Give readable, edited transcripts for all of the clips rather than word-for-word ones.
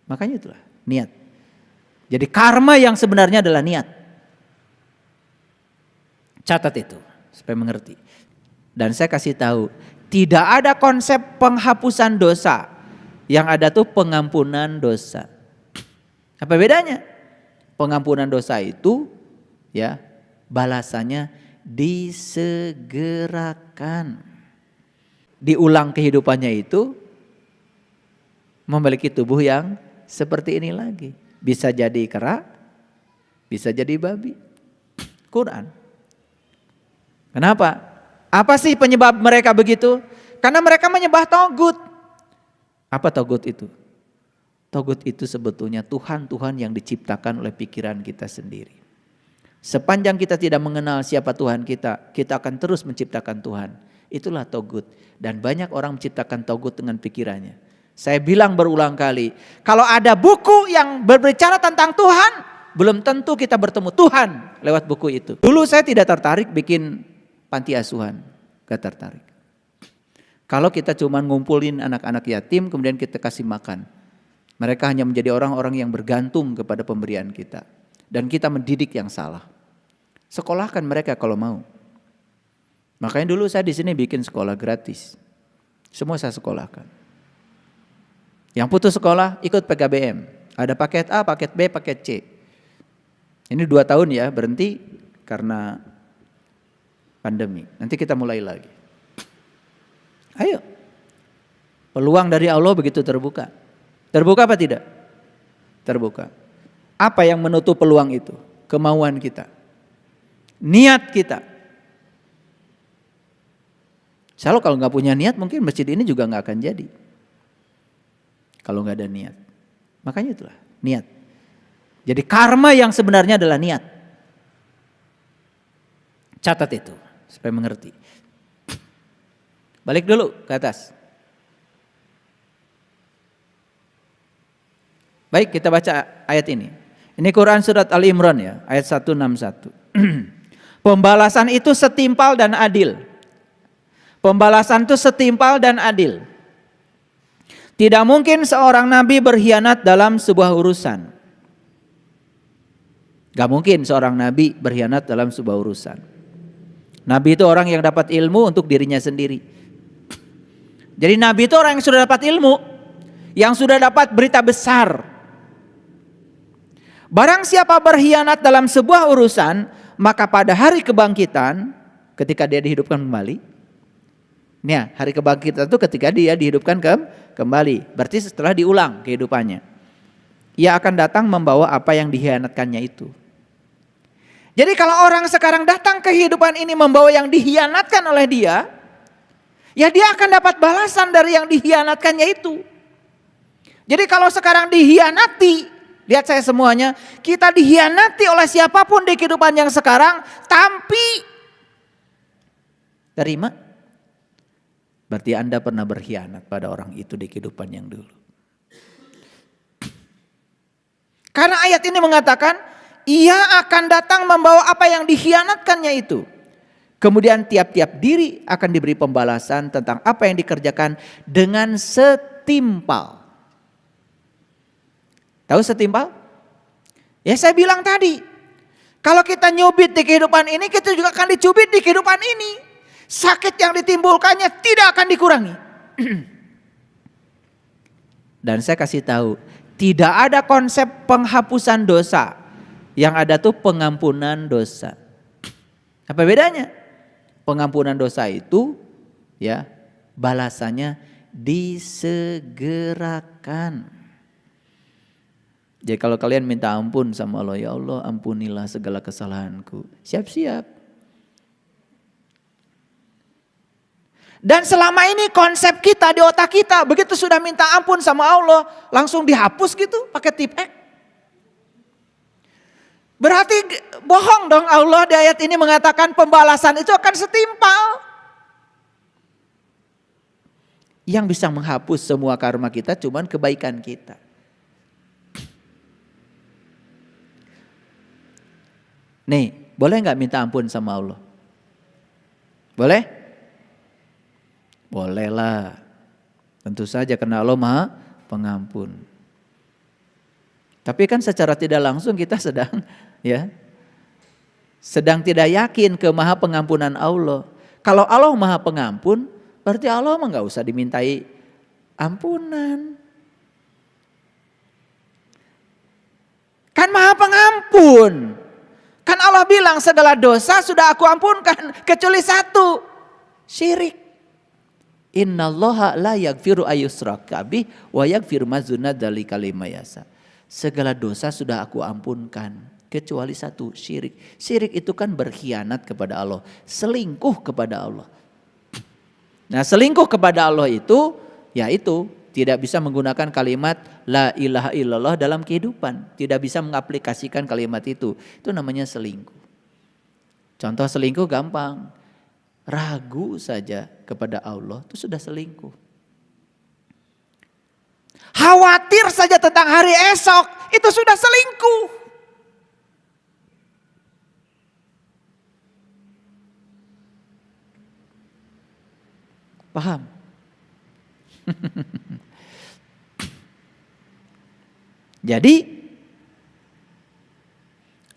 Makanya itulah niat. Jadi karma yang sebenarnya adalah niat. Catat itu supaya mengerti. Dan saya kasih tahu, tidak ada konsep penghapusan dosa. Yang ada tuh pengampunan dosa. Apa bedanya? Pengampunan dosa itu ya balasannya disegerakan. Diulang kehidupannya itu memiliki tubuh yang seperti ini lagi. Bisa jadi kera, bisa jadi babi. Quran. Kenapa? Apa sih penyebab mereka begitu? Karena mereka menyembah togut. Apa togut itu? Togut itu sebetulnya Tuhan-Tuhan yang diciptakan oleh pikiran kita sendiri. Sepanjang kita tidak mengenal siapa Tuhan kita, kita akan terus menciptakan Tuhan. Itulah togut. Dan banyak orang menciptakan togut dengan pikirannya. Saya bilang berulang kali, kalau ada buku yang berbicara tentang Tuhan, belum tentu kita bertemu Tuhan lewat buku itu. Dulu saya tidak tertarik bikin panti asuhan, gak tertarik. Kalau kita cuma ngumpulin anak-anak yatim kemudian kita kasih makan, mereka hanya menjadi orang-orang yang bergantung kepada pemberian kita. Dan kita mendidik yang salah. Sekolahkan mereka kalau mau. Makanya dulu saya di sini bikin sekolah gratis. Semua saya sekolahkan. Yang putus sekolah ikut PKBM. Ada paket A, paket B, paket C. Ini 2 tahun ya berhenti karena pandemi. Nanti kita mulai lagi. Ayo. Peluang dari Allah begitu terbuka. Terbuka apa tidak? Terbuka. Apa yang menutup peluang itu? Kemauan kita. Niat kita. Kalau nggak punya niat mungkin masjid ini juga nggak akan jadi. Kalau nggak ada niat. Makanya itulah niat. Jadi karma yang sebenarnya adalah niat. Catat itu supaya mengerti. Balik dulu ke atas. Baik, kita baca ayat ini. Ini Quran surat Ali Imran ya, ayat 161. Pembalasan itu setimpal dan adil. Pembalasan itu setimpal dan adil. Tidak mungkin seorang nabi berkhianat dalam sebuah urusan. Gak mungkin seorang nabi berkhianat dalam sebuah urusan. Nabi itu orang yang dapat ilmu untuk dirinya sendiri. Jadi nabi itu orang yang sudah dapat ilmu, yang sudah dapat berita besar. Barang siapa berkhianat dalam sebuah urusan, maka pada hari kebangkitan, ketika dia dihidupkan kembali, ya, hari kebangkitan itu ketika dia dihidupkan kembali, berarti setelah diulang kehidupannya, ia akan datang membawa apa yang dikhianatkannya itu. Jadi kalau orang sekarang datang ke kehidupan ini membawa yang dikhianatkan oleh dia, ya dia akan dapat balasan dari yang dikhianatkannya itu. Jadi kalau sekarang dikhianati, lihat saya semuanya, kita dikhianati oleh siapapun di kehidupan yang sekarang, tapi terima. Berarti Anda pernah berkhianat pada orang itu di kehidupan yang dulu. Karena ayat ini mengatakan, ia akan datang membawa apa yang dikhianatkannya itu. Kemudian tiap-tiap diri akan diberi pembalasan tentang apa yang dikerjakan dengan setimpal. Tahu setimpal? Ya saya bilang tadi, kalau kita nyubit di kehidupan ini, kita juga akan dicubit di kehidupan ini. Sakit yang ditimbulkannya tidak akan dikurangi. Dan saya kasih tahu, tidak ada konsep penghapusan dosa. Yang ada tuh pengampunan dosa. Apa bedanya? Pengampunan dosa itu ya balasannya disegerakan. Jadi kalau kalian minta ampun sama Allah, ya Allah ampunilah segala kesalahanku. Siap-siap. Dan selama ini konsep kita di otak kita, begitu sudah minta ampun sama Allah, langsung dihapus gitu pakai tip X. Berarti bohong dong, Allah di ayat ini mengatakan pembalasan itu akan setimpal. Yang bisa menghapus semua karma kita cuman kebaikan kita. Nih, boleh nggak minta ampun sama Allah? Boleh? Bolehlah. Tentu saja karena Allah Maha Pengampun. Tapi kan secara tidak langsung kita sedang tidak yakin ke maha pengampunan Allah. Kalau Allah maha pengampun, berarti Allah mah nggak usah dimintai ampunan. Kan maha pengampun. Kan Allah bilang segala dosa sudah aku ampunkan kecuali satu, syirik. Innallaha la yaghfiru ayyushraka bih wa yaghfiru ma duna dzalika liman yasha. Segala dosa sudah aku ampunkan kecuali satu, syirik. Syirik itu kan berkhianat kepada Allah, selingkuh kepada Allah. Nah, selingkuh kepada Allah itu yaitu tidak bisa menggunakan kalimat la ilaha illallah dalam kehidupan, tidak bisa mengaplikasikan kalimat itu. Itu namanya selingkuh. Contoh selingkuh gampang. Ragu saja kepada Allah itu sudah selingkuh. Khawatir saja tentang hari esok, itu sudah selingkuh. Paham? Jadi,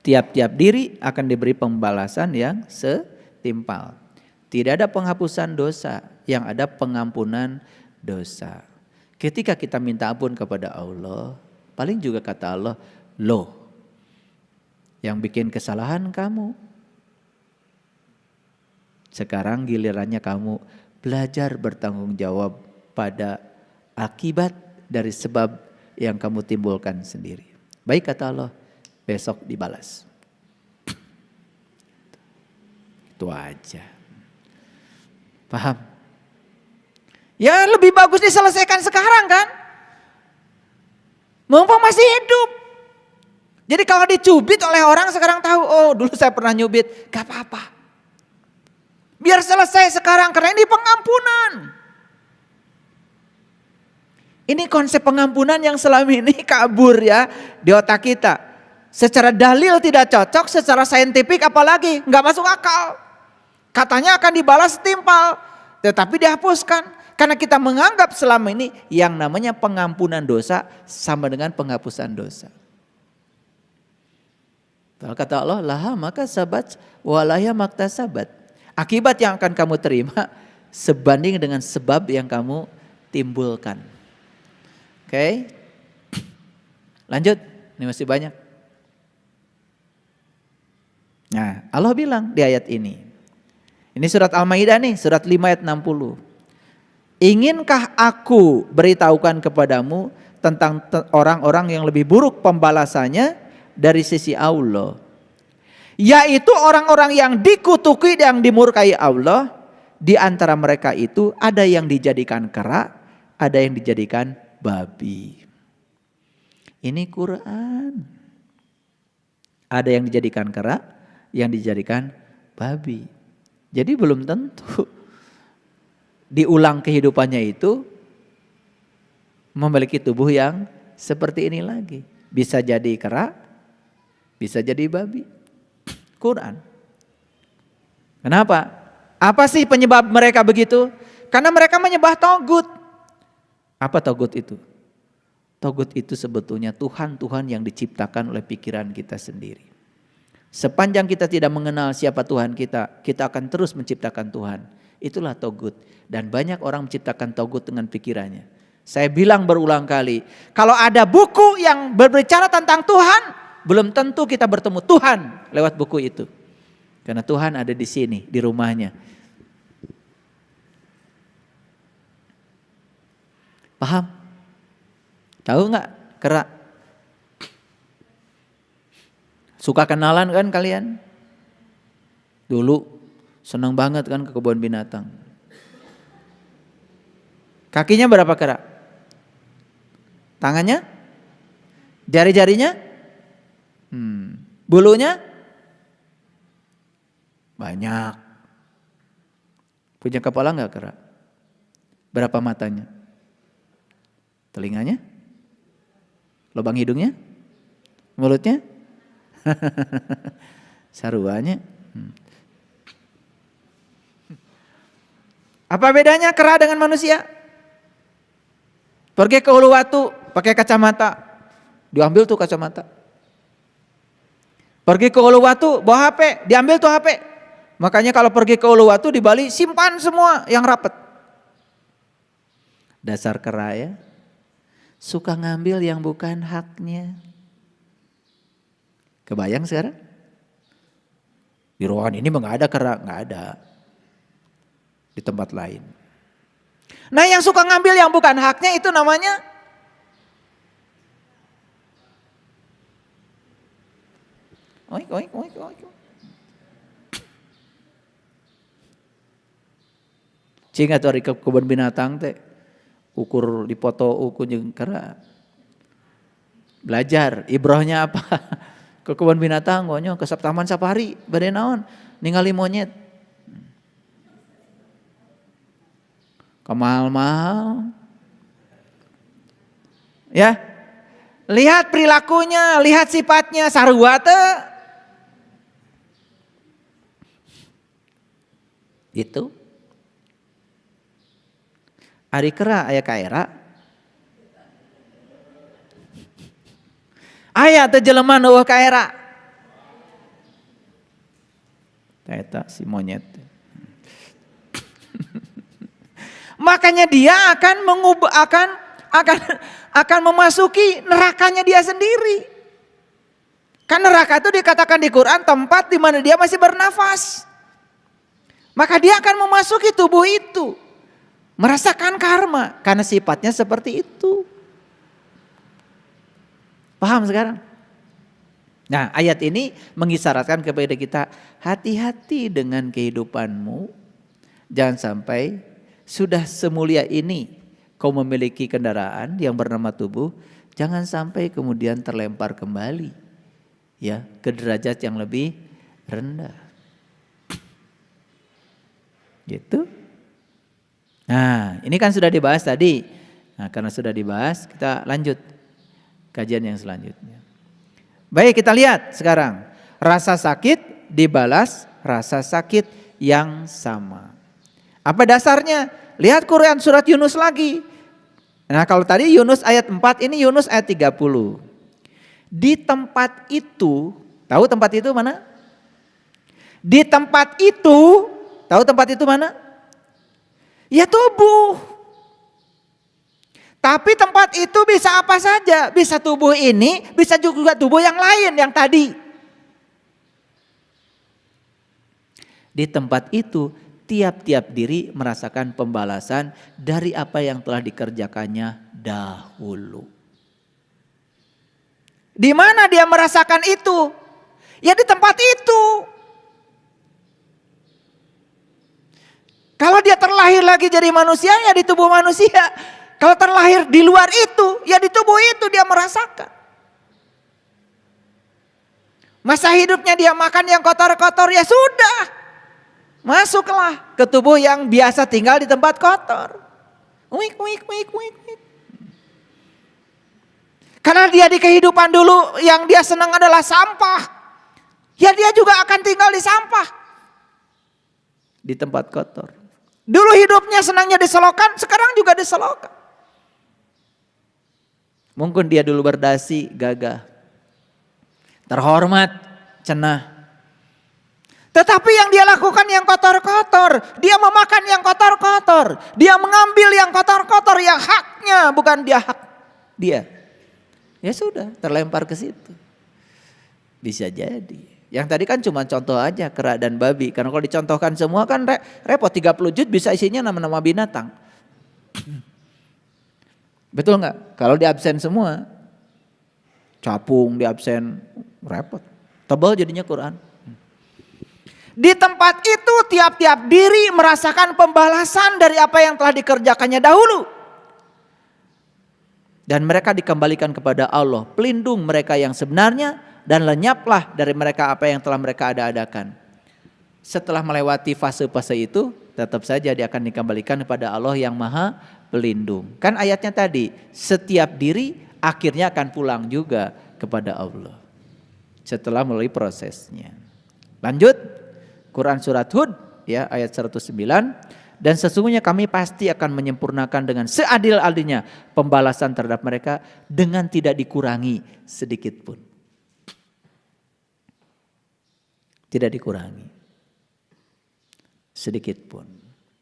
tiap-tiap diri akan diberi pembalasan yang setimpal. Tidak ada penghapusan dosa, yang ada pengampunan dosa. Ketika kita minta ampun kepada Allah, paling juga kata Allah, loh, yang bikin kesalahan kamu. Sekarang gilirannya kamu belajar bertanggung jawab pada akibat dari sebab yang kamu timbulkan sendiri. Baik kata Allah, besok dibalas. Itu aja. Paham? Ya lebih bagus diselesaikan sekarang kan. Mumpung masih hidup. Jadi kalau dicubit oleh orang sekarang tahu, oh dulu saya pernah nyubit, gak apa-apa. Biar selesai sekarang karena ini pengampunan. Ini konsep pengampunan yang selama ini kabur ya di otak kita. Secara dalil tidak cocok, secara saintifik apalagi gak masuk akal. Katanya akan dibalas setimpal, tetapi dihapuskan. Karena kita menganggap selama ini yang namanya pengampunan dosa sama dengan penghapusan dosa. Kata Allah, laha maka sabat walaya makta sabat. Akibat yang akan kamu terima sebanding dengan sebab yang kamu timbulkan. Oke. Lanjut, ini masih banyak. Nah, Allah bilang di ayat ini. Ini surat Al-Maidah nih, surat 5 ayat 60. Inginkah aku beritahukan kepadamu tentang orang-orang yang lebih buruk pembalasannya dari sisi Allah? Yaitu orang-orang yang dikutuki dan dimurkai Allah. Di antara mereka itu ada yang dijadikan kera, ada yang dijadikan babi. Ini Quran. Ada yang dijadikan kera, yang dijadikan babi. Jadi belum tentu diulang kehidupannya itu memiliki tubuh yang seperti ini lagi. Bisa jadi kera, bisa jadi babi. Quran. Kenapa? Apa sih penyebab mereka begitu? Karena mereka menyembah togut. Apa togut itu? Togut itu sebetulnya Tuhan-Tuhan yang diciptakan oleh pikiran kita sendiri. Sepanjang kita tidak mengenal siapa Tuhan kita, kita akan terus menciptakan Tuhan. Itulah togut. Dan banyak orang menciptakan togut dengan pikirannya. Saya bilang berulang kali, kalau ada buku yang berbicara tentang Tuhan, belum tentu kita bertemu Tuhan lewat buku itu. Karena Tuhan ada di sini, di rumahnya. Paham? Tahu nggak kera? Suka kenalan kan kalian? Dulu senang banget kan ke kebun binatang. Kakinya berapa kera? Tangannya? Jari-jarinya? Bulunya? Banyak. Punya kepala enggak kera? Berapa matanya? Telinganya? Lubang hidungnya? Mulutnya? Saruannya? Apa bedanya kera dengan manusia? Pergi ke Uluwatu pakai kacamata. diambil tuh kacamata. Pergi ke Uluwatu bawa HP, diambil tuh HP. Makanya kalau pergi ke Uluwatu di Bali simpan semua yang rapat. Dasar kera ya, suka ngambil yang bukan haknya. Kebayang sekarang? Di ruangan ini mah nggak ada kera, nggak ada. Di tempat lain. Nah yang suka ngambil yang bukan haknya itu namanya oik, oik, oik, oik. Cing atuh ari ke kebun binatang teh ukur dipoto ukur jeung kera. Belajar ibrohnya apa? Ke kebun binatang gonyo ke taman safari bade naon? Ningali monyet. Mahal-mahal. Ya. Lihat perilakunya, lihat sifatnya sarua teh. Itu. Ari kera aya kaera. Aya teh jelema nu eueuh kaera. Eta si monyet. Makanya dia akan akan memasuki nerakanya dia sendiri. Kan neraka itu dikatakan di Quran tempat di mana dia masih bernafas. Maka dia akan memasuki tubuh itu. Merasakan karma karena sifatnya seperti itu. Paham sekarang? Nah, ayat ini mengisyaratkan kepada kita, hati-hati dengan kehidupanmu. Jangan sampai sudah semulia ini kau memiliki kendaraan yang bernama tubuh, jangan sampai kemudian terlempar kembali ya ke derajat yang lebih rendah. Gitu. Nah, ini kan sudah dibahas tadi. Nah, karena sudah dibahas, kita lanjut kajian yang selanjutnya. Baik, kita lihat sekarang. Rasa sakit dibalas rasa sakit yang sama. Apa dasarnya? Lihat Quran surat Yunus lagi. Nah, kalau tadi Yunus ayat 4, ini Yunus ayat 30. Di tempat itu, tahu tempat itu mana? Di tempat itu, tahu tempat itu mana? Ya tubuh. Tapi tempat itu bisa apa saja. Bisa tubuh ini, bisa juga tubuh yang lain yang tadi. Di tempat itu tiap-tiap diri merasakan pembalasan dari apa yang telah dikerjakannya dahulu. Di mana dia merasakan itu? Ya di tempat itu. Kalau dia terlahir lagi jadi manusia, ya di tubuh manusia. Kalau terlahir di luar itu, ya di tubuh itu dia merasakan. Masa hidupnya dia makan yang kotor-kotor, ya sudah. Masuklah ke tubuh yang biasa tinggal di tempat kotor. Uik, uik, uik, uik, uik. Karena dia di kehidupan dulu yang dia senang adalah sampah. Ya dia juga akan tinggal di sampah. Di tempat kotor. Dulu hidupnya senangnya di selokan, sekarang juga di selokan. Mungkin dia dulu berdasi, gagah. Terhormat, cenah. Tetapi yang dia lakukan yang kotor-kotor. Dia memakan yang kotor-kotor. Dia mengambil yang kotor-kotor, yang haknya, bukan dia hak dia. Ya sudah, terlempar ke situ. Bisa jadi. Yang tadi kan cuma contoh aja kera dan babi. Karena kalau dicontohkan semua kan repot, 30 juz bisa isinya nama-nama binatang. Betul nggak? Kalau di absen semua, capung di absen repot. Tebal jadinya Quran. Di tempat itu tiap-tiap diri merasakan pembalasan dari apa yang telah dikerjakannya dahulu. Dan mereka dikembalikan kepada Allah, pelindung mereka yang sebenarnya. Dan lenyaplah dari mereka apa yang telah mereka ada-adakan. Setelah melewati fase-fase itu, tetap saja dia akan dikembalikan kepada Allah yang Maha Pelindung. Kan ayatnya tadi, setiap diri akhirnya akan pulang juga kepada Allah. Setelah melalui prosesnya. Lanjut, Quran surat Hud ya ayat 109. Dan sesungguhnya kami pasti akan menyempurnakan dengan seadil-adilnya pembalasan terhadap mereka dengan tidak dikurangi sedikit pun. Tidak dikurangi sedikit pun.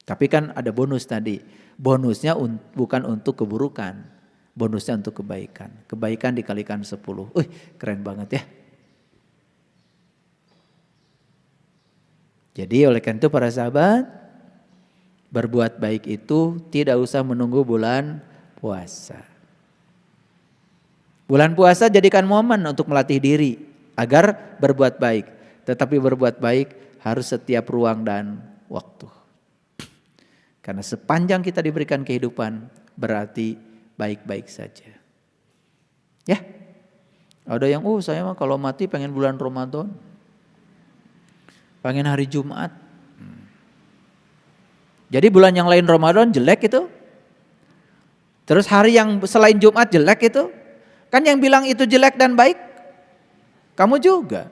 Tapi kan ada bonus tadi. Bonusnya bukan untuk keburukan. Bonusnya untuk kebaikan. Kebaikan dikalikan 10. Keren banget ya. Jadi oleh karena itu para sahabat, berbuat baik itu tidak usah menunggu bulan puasa. Bulan puasa jadikan momen untuk melatih diri agar berbuat baik. Tetapi berbuat baik harus setiap ruang dan waktu. Karena sepanjang kita diberikan kehidupan berarti baik-baik saja. Ya. Ada yang saya mah kalau mati pengen bulan Ramadan. Pengen hari Jumat. Jadi bulan yang lain Ramadan jelek itu. Terus hari yang selain Jumat jelek itu. Kan yang bilang itu jelek dan baik kamu juga.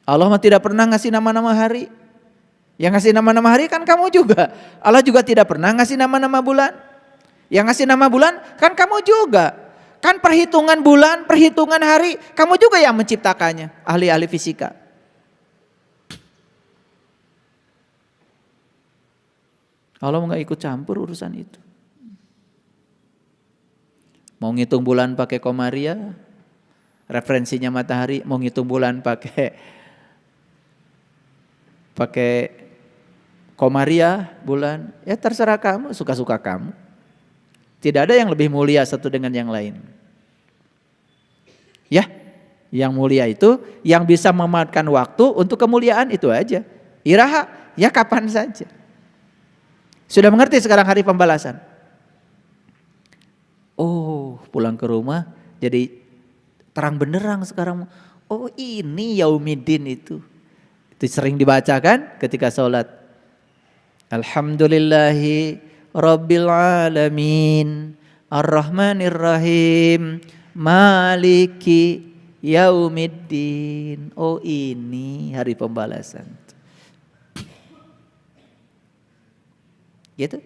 Allah mah tidak pernah ngasih nama-nama hari. Yang ngasih nama-nama hari kan kamu juga. Allah juga tidak pernah ngasih nama-nama bulan. Yang ngasih nama bulan kan kamu juga. Kan perhitungan bulan, perhitungan hari kamu juga yang menciptakannya. Ahli-ahli fisika. Allah nggak ikut campur urusan itu. Mau ngitung bulan pakai komaria, referensinya matahari. Mau ngitung bulan pakai komaria bulan, ya terserah kamu, suka-suka kamu. Tidak ada yang lebih mulia satu dengan yang lain. Ya, yang mulia itu yang bisa memanfaatkan waktu untuk kemuliaan itu aja. Iraha, ya kapan saja. Sudah mengerti sekarang hari pembalasan? Oh, pulang ke rumah jadi terang benderang sekarang. Oh, ini Yaumiddin itu. Itu sering dibacakan ketika sholat. Alhamdulillahi Rabbil Alamin Ar-Rahmanir Rahim Maliki Yaumiddin. Oh, ini hari pembalasan. Gitu.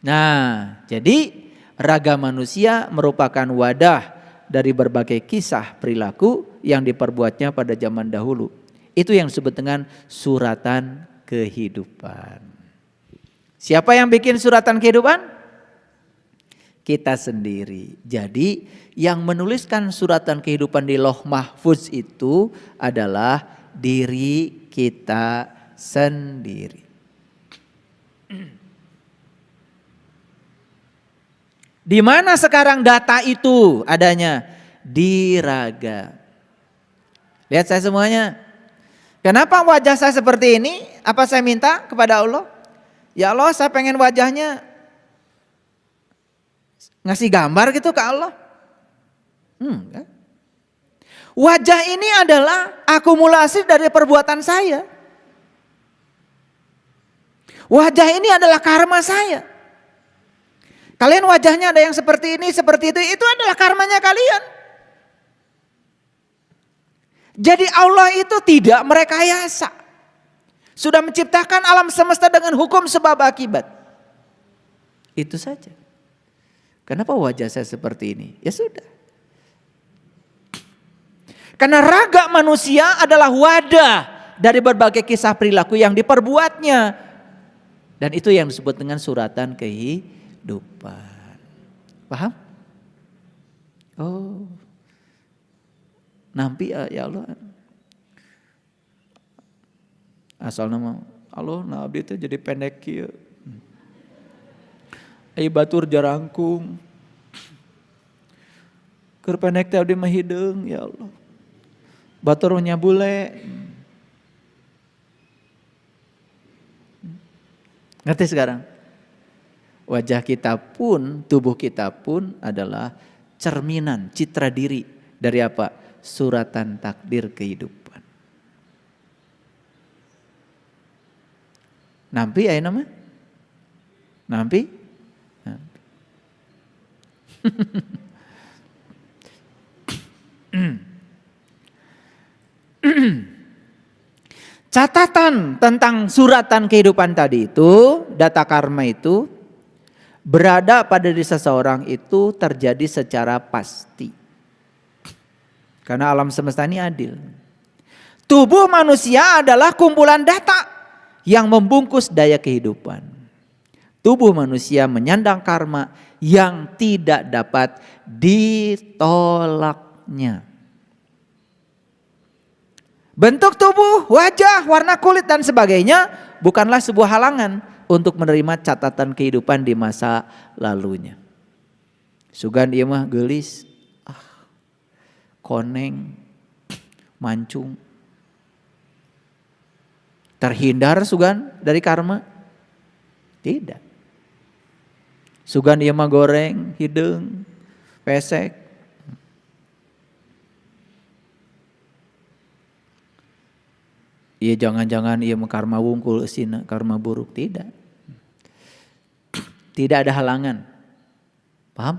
Nah, jadi raga manusia merupakan wadah dari berbagai kisah perilaku yang diperbuatnya pada zaman dahulu. Itu yang disebut dengan suratan kehidupan. Siapa yang bikin suratan kehidupan? Kita sendiri. Jadi yang menuliskan suratan kehidupan di Lauh Mahfuz itu adalah diri kita sendiri. Di mana sekarang data itu adanya? Di raga. Lihat saya semuanya. Kenapa wajah saya seperti ini? Apa saya minta kepada Allah? Ya Allah, saya pengen wajahnya ngasih gambar gitu ke Allah. Wajah ini adalah akumulasi dari perbuatan saya. Wajah ini adalah karma saya. Kalian wajahnya ada yang seperti ini, seperti itu adalah karmanya kalian. Jadi Allah itu tidak merekayasa. Sudah menciptakan alam semesta dengan hukum sebab akibat. Itu saja. Kenapa wajah saya seperti ini? Ya sudah. Karena raga manusia adalah wadah dari berbagai kisah perilaku yang diperbuatnya. Dan itu yang disebut dengan suratan kehidupan. Paham? Oh. Nampi ya Allah. Asal nama Allah nabi itu jadi pendek kieu. Ai batur jarangkung. Keur pendek teh abdi mah hideung ya Allah. Baturnya bule. Ngerti sekarang? Wajah kita pun, tubuh kita pun adalah cerminan, citra diri dari apa? Suratan takdir kehidupan. Nampi aya nama? Nampi? Catatan tentang suratan kehidupan tadi itu, data karma itu berada pada diri seseorang itu terjadi secara pasti. Karena alam semesta ini adil. Tubuh manusia adalah kumpulan data yang membungkus daya kehidupan. Tubuh manusia menyandang karma yang tidak dapat ditolaknya. Bentuk tubuh, wajah, warna kulit dan sebagainya bukanlah sebuah halangan untuk menerima catatan kehidupan di masa lalunya. Sugan ieu mah geulis, koneng, mancung. Terhindar sugan dari karma? Tidak. Sugan ieu mah goreng, hideung, pesek. Iya jangan-jangan ia karma wungkul sina, karma buruk. Tidak. Tidak ada halangan. Paham?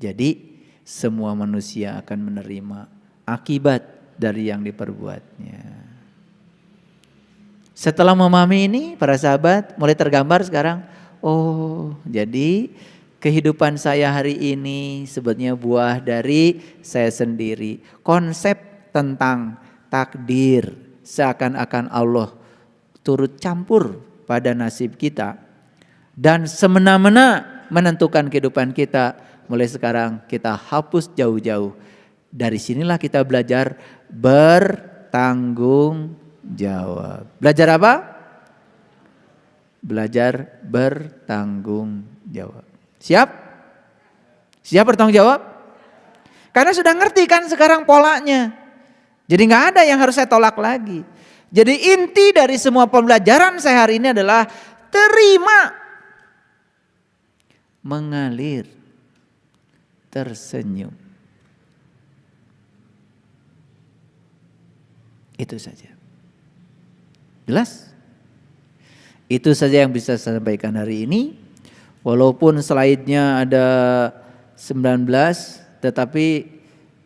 Jadi semua manusia akan menerima akibat dari yang diperbuatnya. Setelah memahami ini para sahabat mulai tergambar sekarang. Oh jadi kehidupan saya hari ini sebetulnya buah dari saya sendiri. Konsep tentang takdir seakan-akan Allah turut campur pada nasib kita. Dan semena-mena menentukan kehidupan kita. Mulai sekarang kita hapus jauh-jauh. Dari sinilah kita belajar bertanggung jawab. Belajar apa? Belajar bertanggung jawab. Siap? Siap bertanggung jawab? Karena sudah ngerti kan sekarang polanya. Jadi gak ada yang harus saya tolak lagi. Jadi inti dari semua pembelajaran saya hari ini adalah terima, mengalir, tersenyum. Itu saja. Jelas? Itu saja yang bisa saya sampaikan hari ini. Walaupun slide-nya ada 19, tetapi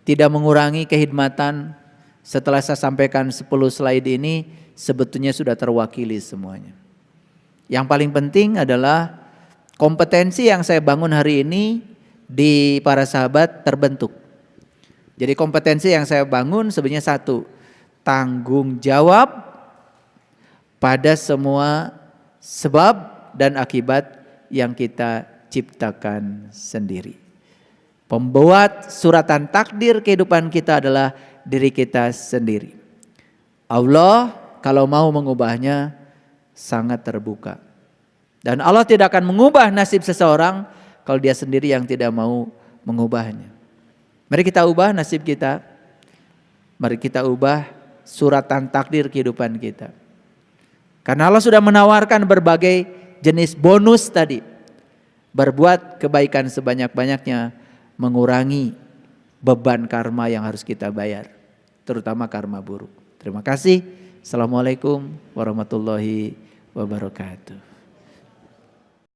tidak mengurangi kehidmatan. Setelah saya sampaikan 10 slide ini sebetulnya sudah terwakili semuanya. Yang paling penting adalah kompetensi yang saya bangun hari ini di para sahabat terbentuk. Jadi kompetensi yang saya bangun sebenarnya satu, tanggung jawab pada semua sebab dan akibat yang kita ciptakan sendiri. Pembuat suratan takdir kehidupan kita adalah diri kita sendiri. Allah kalau mau mengubahnya sangat terbuka. Dan Allah tidak akan mengubah nasib seseorang kalau dia sendiri yang tidak mau mengubahnya. Mari kita ubah nasib kita. Mari kita ubah suratan takdir kehidupan kita. Karena Allah sudah menawarkan berbagai jenis bonus tadi. Berbuat kebaikan sebanyak-banyaknya, mengurangi beban karma yang harus kita bayar. Terutama karma buruk. Terima kasih. Assalamualaikum warahmatullahi wabarakatuh.